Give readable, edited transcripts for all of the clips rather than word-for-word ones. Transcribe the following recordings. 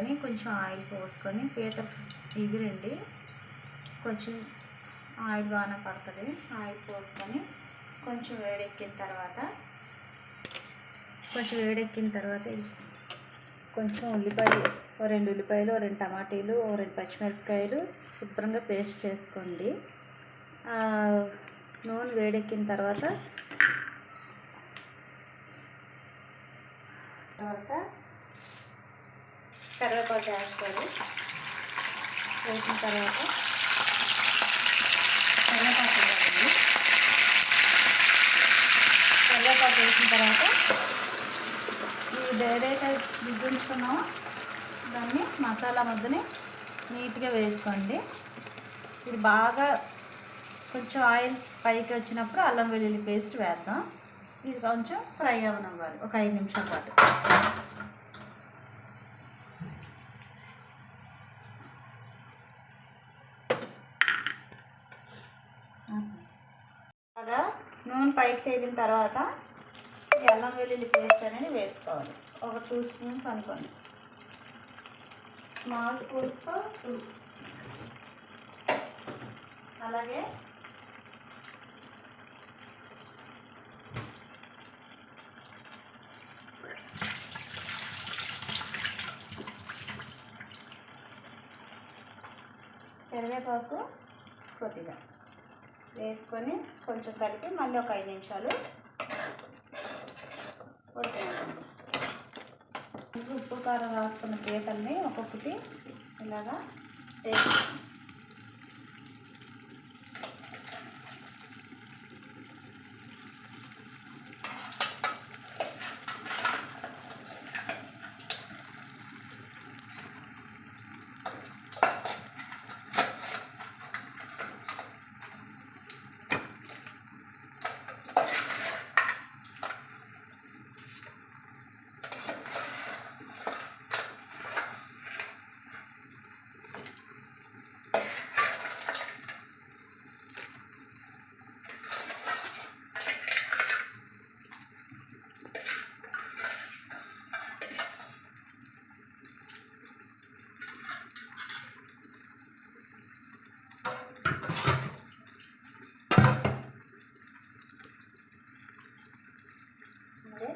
పెట్టుకొని కొంచెం ఆయిల్ పోసుకొని పీత ఎగిరండి, కొంచెం ఆయిల్ బాగానే పడుతుంది. ఆయిల్ పోసుకొని కొంచెం వేడెక్కిన తర్వాత కొంచెం ఉల్లిపాయలు, 2 ఉల్లిపాయలు, 2 టమాటీలు, 2 పచ్చిమిరపకాయలు శుభ్రంగా పేస్ట్ చేసుకోండి. నూనె వేడెక్కిన తర్వాత కరివేపాకు వేస్తారు. వేసిన తర్వాత కరివేపాకు వేసిన తర్వాత ఏదైతే రుద్దించుకున్నామో దాన్ని మసాలా ముద్దని నీట్గా వేసుకోండి. ఇది బాగా కొంచెం ఆయిల్ పైకి వచ్చినప్పుడు అల్లం వెల్లుల్లి పేస్ట్ వేద్దాం. ఇది కొంచెం ఫ్రై అవ్వనివ్వాలి ఒక 5 నిమిషాల పాటు. అలా నూనె పైకి తేలిన తర్వాత ఈ అల్లం వెల్లుల్లి పేస్ట్ అనేది వేసుకోవాలి. ఒక 2 స్పూన్స్ అనుకోండి. స్మాల్ స్పూన్స్తో 2. అలాగే కరివేపాకు కొద్దిగా వేసుకొని కొంచెం కలిపి మళ్ళీ ఒక 5 నిమిషాలు ఉడకనివ్వండి. ఉప్పు కారం రాసుకున్న పీతల్ని ఒక్కొక్కటి ఇలాగా వేసుకోండి.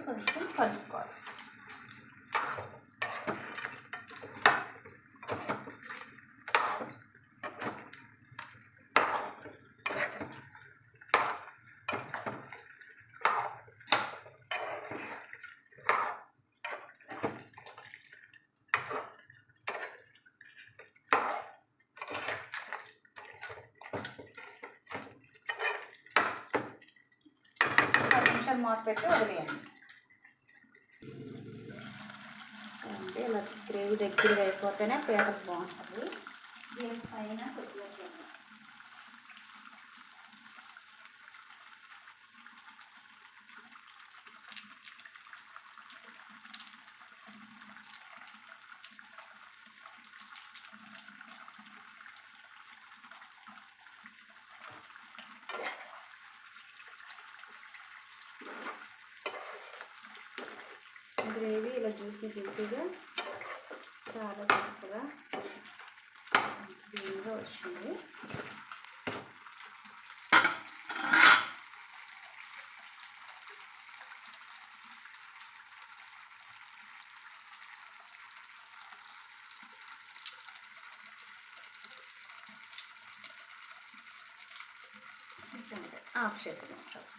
కొంచెం కలుపుకోవాలి. మూత పెట్టి వదిలేయండి. అంటే ఇలా గ్రేవీ దగ్గరగా అయిపోతేనే పీతకు బాగుంటుంది. దీని పైన కొద్దిగా చేద్దాం. గ్రేవీ ఇలా జ్యూసీగా చాలా చక్కగా గ్రీన్గా వచ్చింది. ఆఫ్ చేసిన స్టవ్.